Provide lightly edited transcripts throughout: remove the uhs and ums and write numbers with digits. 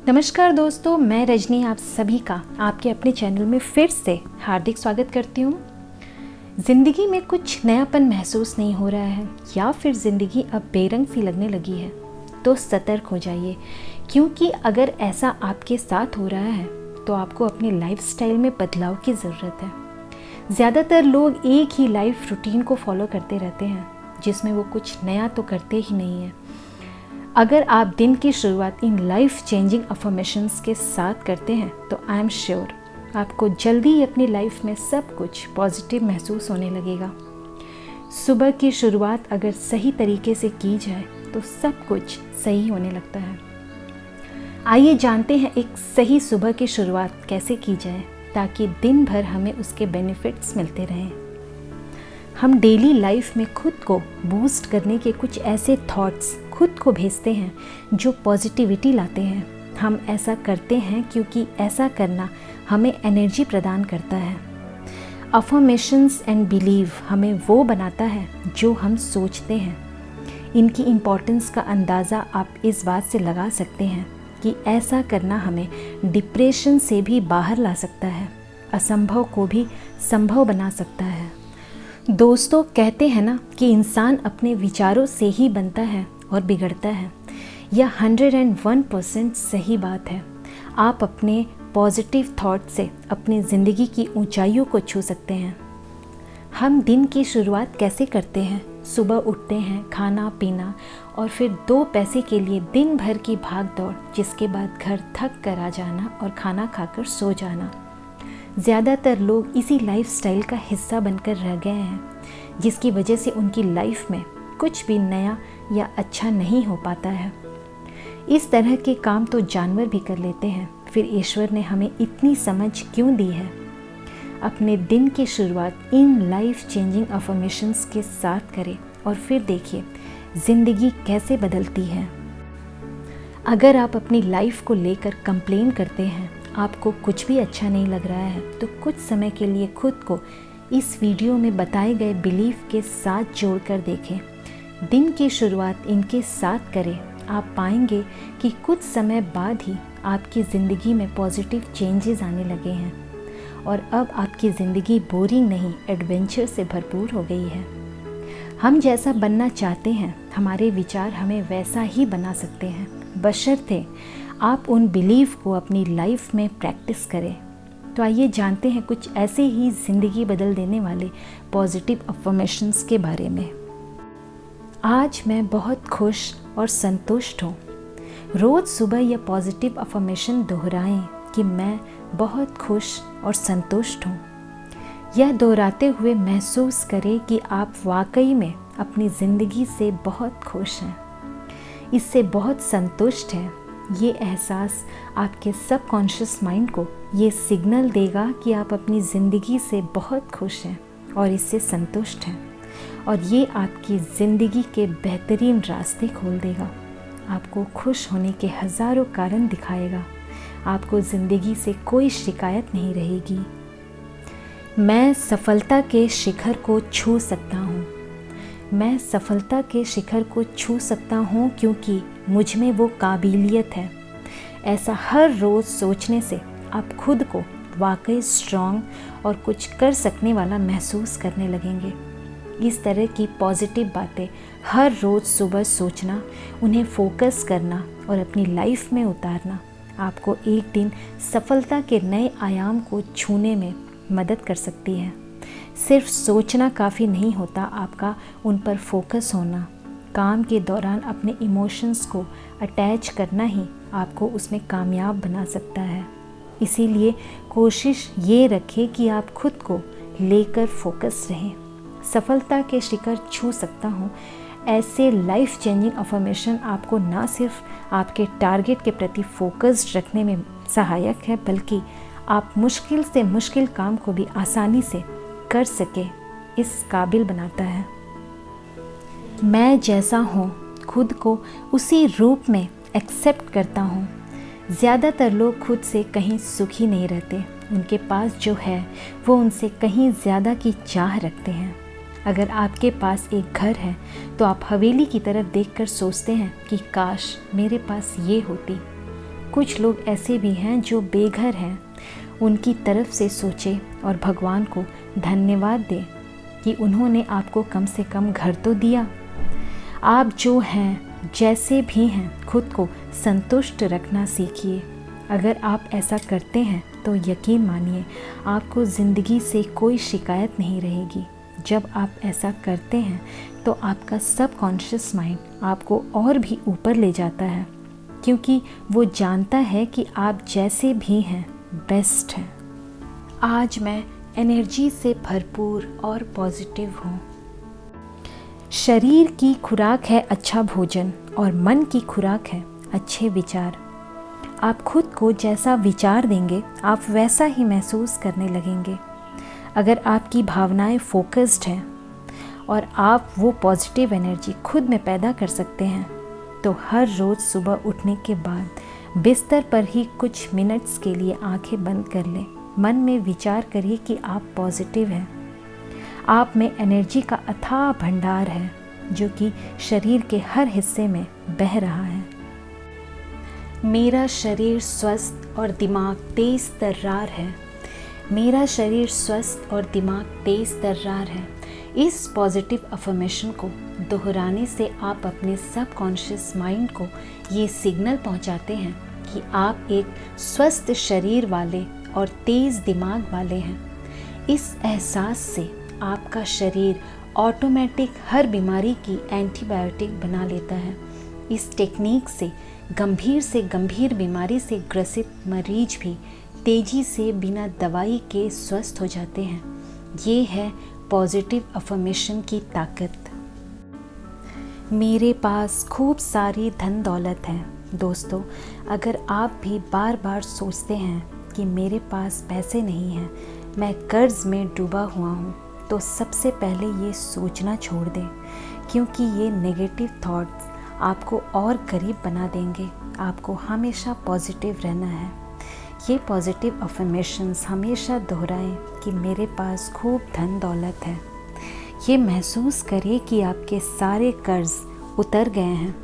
नमस्कार दोस्तों, मैं रजनी आप सभी का आपके अपने चैनल में फिर से हार्दिक स्वागत करती हूँ। ज़िंदगी में कुछ नयापन महसूस नहीं हो रहा है या फिर ज़िंदगी अब बेरंग सी लगने लगी है तो सतर्क हो जाइए, क्योंकि अगर ऐसा आपके साथ हो रहा है तो आपको अपनी लाइफस्टाइल में बदलाव की ज़रूरत है। ज़्यादातर लोग एक ही लाइफ रूटीन को फॉलो करते रहते हैं जिसमें वो कुछ नया तो करते ही नहीं हैं। अगर आप दिन की शुरुआत इन लाइफ चेंजिंग अफर्मेशंस के साथ करते हैं तो आई एम श्योर आपको जल्दी ही अपनी लाइफ में सब कुछ पॉजिटिव महसूस होने लगेगा। सुबह की शुरुआत अगर सही तरीके से की जाए तो सब कुछ सही होने लगता है। आइए जानते हैं एक सही सुबह की शुरुआत कैसे की जाए ताकि दिन भर हमें उसके बेनिफिट्स मिलते रहें। हम डेली लाइफ में खुद को बूस्ट करने के कुछ ऐसे थॉट्स खुद को भेजते हैं जो पॉजिटिविटी लाते हैं। हम ऐसा करते हैं क्योंकि ऐसा करना हमें एनर्जी प्रदान करता है। अफर्मेशंस एंड बिलीव हमें वो बनाता है जो हम सोचते हैं। इनकी इम्पोर्टेंस का अंदाज़ा आप इस बात से लगा सकते हैं कि ऐसा करना हमें डिप्रेशन से भी बाहर ला सकता है, असंभव को भी संभव बना सकता है। दोस्तों, कहते हैं ना कि इंसान अपने विचारों से ही बनता है और बिगड़ता है। यह 101% सही बात है। आप अपने पॉजिटिव थॉट से अपनी ज़िंदगी की ऊंचाइयों को छू सकते हैं। हम दिन की शुरुआत कैसे करते हैं? सुबह उठते हैं, खाना पीना और फिर 2 पैसे के लिए दिन भर की भाग दौड़, जिसके बाद घर थक कर आ जाना और खाना खाकर सो जाना। ज़्यादातर लोग इसी लाइफस्टाइल का हिस्सा बनकर रह गए हैं, जिसकी वजह से उनकी लाइफ में कुछ भी नया या अच्छा नहीं हो पाता है। इस तरह के काम तो जानवर भी कर लेते हैं, फिर ईश्वर ने हमें इतनी समझ क्यों दी है? अपने दिन की शुरुआत इन लाइफ चेंजिंग अफर्मेशंस के साथ करें और फिर देखिए ज़िंदगी कैसे बदलती है। अगर आप अपनी लाइफ को लेकर कंप्लेन करते हैं, आपको कुछ भी अच्छा नहीं लग रहा है, तो कुछ समय के लिए खुद को इस वीडियो में बताए गए बिलीफ के साथ जोड़कर देखें। दिन की शुरुआत इनके साथ करें। आप पाएंगे कि कुछ समय बाद ही आपकी ज़िंदगी में पॉजिटिव चेंजेस आने लगे हैं और अब आपकी ज़िंदगी बोरिंग नहीं, एडवेंचर से भरपूर हो गई है। हम जैसा बनना चाहते हैं, हमारे विचार हमें वैसा ही बना सकते हैं, बशर्ते आप उन बिलीफ को अपनी लाइफ में प्रैक्टिस करें। तो आइए जानते हैं कुछ ऐसे ही ज़िंदगी बदल देने वाले पॉजिटिव अफर्मेशंस के बारे में। आज मैं बहुत खुश और संतुष्ट हूँ। रोज़ सुबह यह पॉजिटिव अफर्मेशन दोहराएं कि मैं बहुत खुश और संतुष्ट हूँ। यह दोहराते हुए महसूस करें कि आप वाकई में अपनी ज़िंदगी से बहुत खुश हैं, इससे बहुत संतुष्ट हैं। ये एहसास आपके सबकॉन्शियस माइंड को ये सिग्नल देगा कि आप अपनी ज़िंदगी से बहुत खुश हैं और इससे संतुष्ट हैं, और ये आपकी ज़िंदगी के बेहतरीन रास्ते खोल देगा। आपको खुश होने के हज़ारों कारण दिखाएगा। आपको ज़िंदगी से कोई शिकायत नहीं रहेगी। मैं सफलता के शिखर को छू सकता हूँ। मैं सफलता के शिखर को छू सकता हूँ क्योंकि मुझ में वो काबिलियत है। ऐसा हर रोज़ सोचने से आप खुद को वाकई स्ट्रॉन्ग और कुछ कर सकने वाला महसूस करने लगेंगे। इस तरह की पॉजिटिव बातें हर रोज़ सुबह सोचना, उन्हें फोकस करना और अपनी लाइफ में उतारना आपको एक दिन सफलता के नए आयाम को छूने में मदद कर सकती है। सिर्फ सोचना काफ़ी नहीं होता, आपका उन पर फोकस होना, काम के दौरान अपने इमोशंस को अटैच करना ही आपको उसमें कामयाब बना सकता है। इसीलिए कोशिश ये रखें कि आप खुद को लेकर फोकस रहें। सफलता के शिखर छू सकता हूँ, ऐसे लाइफ चेंजिंग अफर्मेशन आपको ना सिर्फ आपके टारगेट के प्रति फोकस्ड रखने में सहायक है, बल्कि आप मुश्किल से मुश्किल काम को भी आसानी से कर सके इस काबिल बनाता है। मैं जैसा हूँ खुद को उसी रूप में एक्सेप्ट करता हूँ। ज़्यादातर लोग खुद से कहीं सुखी नहीं रहते। उनके पास जो है वो उनसे कहीं ज़्यादा की चाह रखते हैं। अगर आपके पास एक घर है तो आप हवेली की तरफ देखकर सोचते हैं कि काश मेरे पास ये होती। कुछ लोग ऐसे भी हैं जो बेघर हैं, उनकी तरफ से सोचे और भगवान को धन्यवाद दें कि उन्होंने आपको कम से कम घर तो दिया। आप जो हैं, जैसे भी हैं, खुद को संतुष्ट रखना सीखिए। अगर आप ऐसा करते हैं तो यकीन मानिए आपको ज़िंदगी से कोई शिकायत नहीं रहेगी। जब आप ऐसा करते हैं तो आपका सबकॉन्शियस माइंड आपको और भी ऊपर ले जाता है, क्योंकि वो जानता है कि आप जैसे भी हैं बेस्ट हैं। आज मैं एनर्जी से भरपूर और पॉजिटिव हूँ। शरीर की खुराक है अच्छा भोजन और मन की खुराक है अच्छे विचार। आप खुद को जैसा विचार देंगे आप वैसा ही महसूस करने लगेंगे। अगर आपकी भावनाएं फोकस्ड हैं और आप वो पॉजिटिव एनर्जी खुद में पैदा कर सकते हैं, तो हर रोज़ सुबह उठने के बाद बिस्तर पर ही कुछ मिनट्स के लिए आंखें बंद कर लें। मन में विचार करिए कि आप पॉजिटिव हैं। आप में एनर्जी का अथाह भंडार है जो कि शरीर के हर हिस्से में बह रहा है। मेरा शरीर स्वस्थ और दिमाग तेज तर्रार है। मेरा शरीर स्वस्थ और दिमाग तेज तर्रार है। इस पॉजिटिव अफर्मेशन को दोहराने से आप अपने सबकॉन्शियस माइंड को ये सिग्नल पहुंचाते हैं कि आप एक स्वस्थ शरीर वाले और तेज दिमाग वाले हैं। इस एहसास से आपका शरीर ऑटोमेटिक हर बीमारी की एंटीबायोटिक बना लेता है। इस टेक्निक से गंभीर बीमारी से ग्रसित मरीज भी तेजी से बिना दवाई के स्वस्थ हो जाते हैं। ये है पॉजिटिव अफर्मेशन की ताकत। मेरे पास खूब सारी धन दौलत है। दोस्तों, अगर आप भी बार बार सोचते हैं कि मेरे पास पैसे नहीं हैं, मैं कर्ज में डूबा हुआ हूँ, तो सबसे पहले ये सोचना छोड़ दें, क्योंकि ये नेगेटिव थॉट्स आपको और करीब बना देंगे। आपको हमेशा पॉजिटिव रहना है। ये पॉजिटिव अफर्मेशंस हमेशा दोहराएं कि मेरे पास खूब धन दौलत है। ये महसूस करें कि आपके सारे कर्ज उतर गए हैं।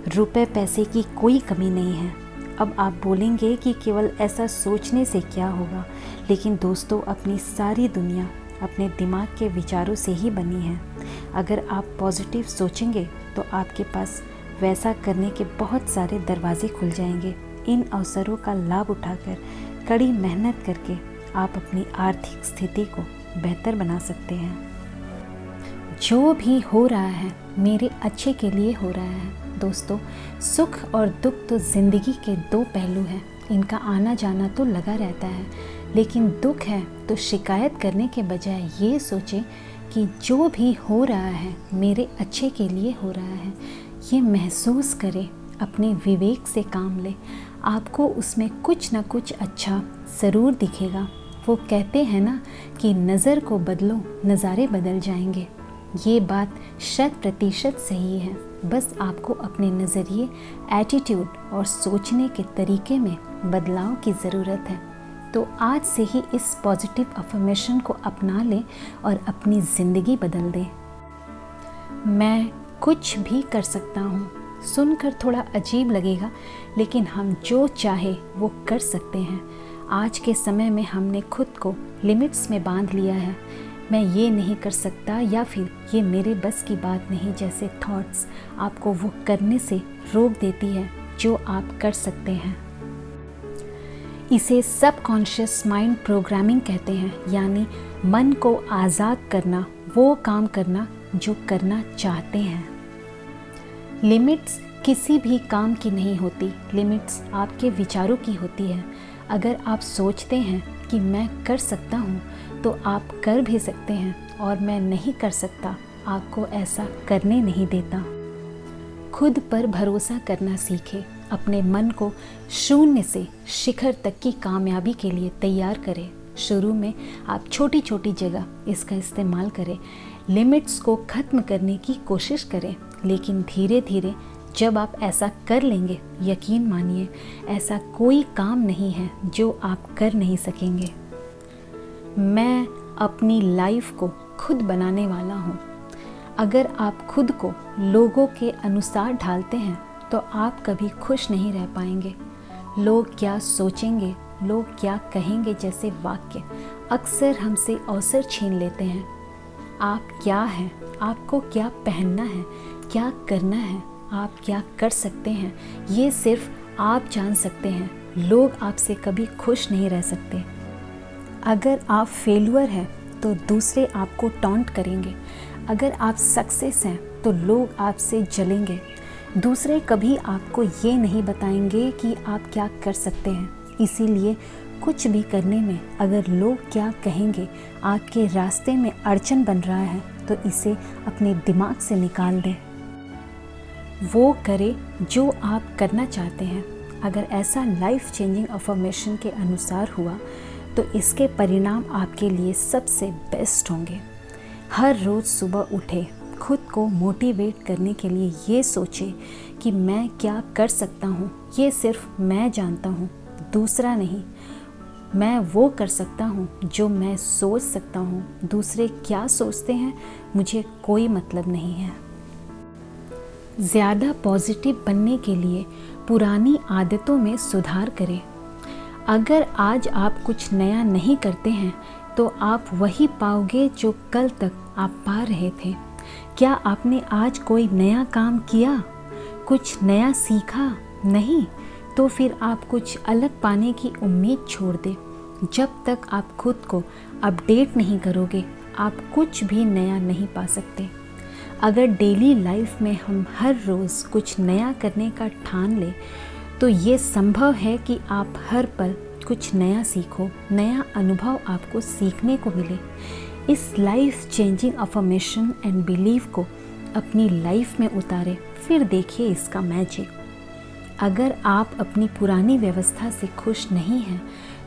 रुपए पैसे की कोई कमी नहीं है। अब आप बोलेंगे कि केवल ऐसा सोचने से क्या होगा, लेकिन दोस्तों, अपनी सारी दुनिया अपने दिमाग के विचारों से ही बनी है। अगर आप पॉजिटिव सोचेंगे तो आपके पास वैसा करने के बहुत सारे दरवाजे खुल जाएंगे। इन अवसरों का लाभ उठाकर कड़ी मेहनत करके आप अपनी आर्थिक स्थिति को बेहतर बना सकते हैं। जो भी हो रहा है मेरे अच्छे के लिए हो रहा है। दोस्तों, सुख और दुख तो ज़िंदगी के दो पहलू हैं। इनका आना जाना तो लगा रहता है, लेकिन दुख है तो शिकायत करने के बजाय ये सोचें कि जो भी हो रहा है मेरे अच्छे के लिए हो रहा है। ये महसूस करें, अपने विवेक से काम लें। आपको उसमें कुछ ना कुछ अच्छा ज़रूर दिखेगा। वो कहते हैं ना कि नज़र को बदलो, नज़ारे बदल जाएंगे। ये बात 100% सही है। बस आपको अपने नज़रिए, एटीट्यूड और सोचने के तरीके में बदलाव की ज़रूरत है। तो आज से ही इस पॉजिटिव अफर्मेशन को अपना लें और अपनी ज़िंदगी बदल दें। मैं कुछ भी कर सकता हूँ। सुनकर थोड़ा अजीब लगेगा, लेकिन हम जो चाहे वो कर सकते हैं। आज के समय में हमने खुद को लिमिट्स में बांध लिया है। मैं ये नहीं कर सकता या फिर ये मेरे बस की बात नहीं जैसे थॉट्स आपको वो करने से रोक देती है जो आप कर सकते हैं। इसे सबकॉन्शियस माइंड प्रोग्रामिंग कहते हैं, यानी मन को आज़ाद करना, वो काम करना जो करना चाहते हैं। लिमिट्स किसी भी काम की नहीं होती। लिमिट्स आपके विचारों की होती है। अगर आप सोचते हैं कि मैं कर सकता हूँ तो आप कर भी सकते हैं, और मैं नहीं कर सकता आपको ऐसा करने नहीं देता। खुद पर भरोसा करना सीखें। अपने मन को शून्य से शिखर तक की कामयाबी के लिए तैयार करें। शुरू में आप छोटी छोटी जगह इसका इस्तेमाल करें। लिमिट्स को ख़त्म करने की कोशिश करें, लेकिन धीरे धीरे जब आप ऐसा कर लेंगे, यकीन मानिए ऐसा कोई काम नहीं है जो आप कर नहीं सकेंगे। मैं अपनी लाइफ को खुद बनाने वाला हूँ। अगर आप खुद को लोगों के अनुसार ढालते हैं तो आप कभी खुश नहीं रह पाएंगे। लोग क्या सोचेंगे, लोग क्या कहेंगे जैसे वाक्य अक्सर हमसे अवसर छीन लेते हैं। आप क्या हैं, आपको क्या पहनना है, क्या करना है, आप क्या कर सकते हैं, ये सिर्फ आप जान सकते हैं। लोग आपसे कभी खुश नहीं रह सकते। अगर आप फेलुअर हैं तो दूसरे आपको टॉन्ट करेंगे। अगर आप सक्सेस हैं तो लोग आपसे जलेंगे। दूसरे कभी आपको ये नहीं बताएंगे कि आप क्या कर सकते हैं। इसीलिए कुछ भी करने में अगर लोग क्या कहेंगे आपके रास्ते में अड़चन बन रहा है तो इसे अपने दिमाग से निकाल दें। वो करे जो आप करना चाहते हैं। अगर ऐसा लाइफ चेंजिंग अफर्मेशन के अनुसार हुआ तो इसके परिणाम आपके लिए सबसे बेस्ट होंगे। हर रोज़ सुबह उठे, खुद को मोटिवेट करने के लिए ये सोचे कि मैं क्या कर सकता हूँ, ये सिर्फ मैं जानता हूँ, दूसरा नहीं। मैं वो कर सकता हूँ जो मैं सोच सकता हूँ। दूसरे क्या सोचते हैं मुझे कोई मतलब नहीं है। ज़्यादा पॉजिटिव बनने के लिए पुरानी आदतों में सुधार करें। अगर आज आप कुछ नया नहीं करते हैं तो आप वही पाओगे जो कल तक आप पा रहे थे। क्या आपने आज कोई नया काम किया, कुछ नया सीखा? नहीं, तो फिर आप कुछ अलग पाने की उम्मीद छोड़ दें। जब तक आप खुद को अपडेट नहीं करोगे आप कुछ भी नया नहीं पा सकते। अगर डेली लाइफ में हम हर रोज़ कुछ नया करने का ठान लें तो ये संभव है कि आप हर पल कुछ नया सीखो, नया अनुभव आपको सीखने को मिले। इस life changing affirmation and believe को अपनी लाइफ में उतारें, फिर देखिए इसका मैजिक। अगर आप अपनी पुरानी व्यवस्था से खुश नहीं हैं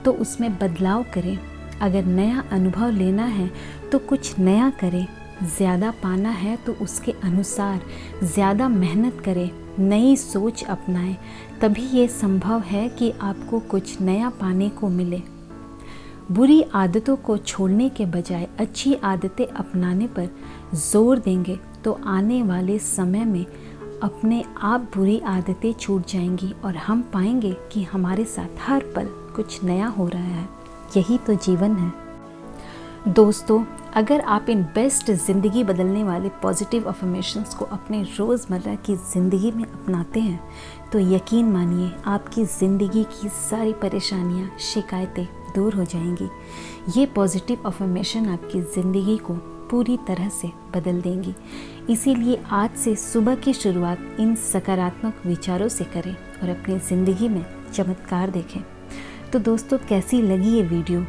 तो उसमें बदलाव करें। अगर नया अनुभव लेना है तो कुछ नया करें। ज़्यादा पाना है तो उसके अनुसार ज़्यादा मेहनत करें, नई सोच अपनाएं। तभी ये संभव है कि आपको कुछ नया पाने को मिले। बुरी आदतों को छोड़ने के बजाय अच्छी आदतें अपनाने पर जोर देंगे तो आने वाले समय में अपने आप बुरी आदतें छूट जाएंगी और हम पाएंगे कि हमारे साथ हर पल कुछ नया हो रहा है। यही तो जीवन है। दोस्तों, अगर आप इन बेस्ट ज़िंदगी बदलने वाले पॉजिटिव अफर्मेशंस को अपने रोज़मर्रा की ज़िंदगी में अपनाते हैं तो यकीन मानिए आपकी ज़िंदगी की सारी परेशानियां, शिकायतें दूर हो जाएंगी। ये पॉजिटिव अफर्मेशन आपकी ज़िंदगी को पूरी तरह से बदल देंगी। इसीलिए आज से सुबह की शुरुआत इन सकारात्मक विचारों से करें और अपनी ज़िंदगी में चमत्कार देखें। तो दोस्तों, कैसी लगी ये वीडियो?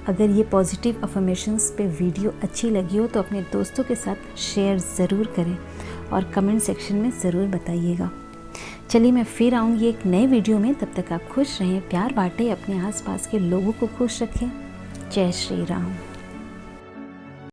अगर ये पॉजिटिव अफर्मेशंस पे वीडियो अच्छी लगी हो तो अपने दोस्तों के साथ शेयर ज़रूर करें और कमेंट सेक्शन में ज़रूर बताइएगा। चलिए मैं फिर आऊँगी एक नए वीडियो में। तब तक आप खुश रहें, प्यार बांटें, अपने आसपास के लोगों को खुश रखें। जय श्री राम।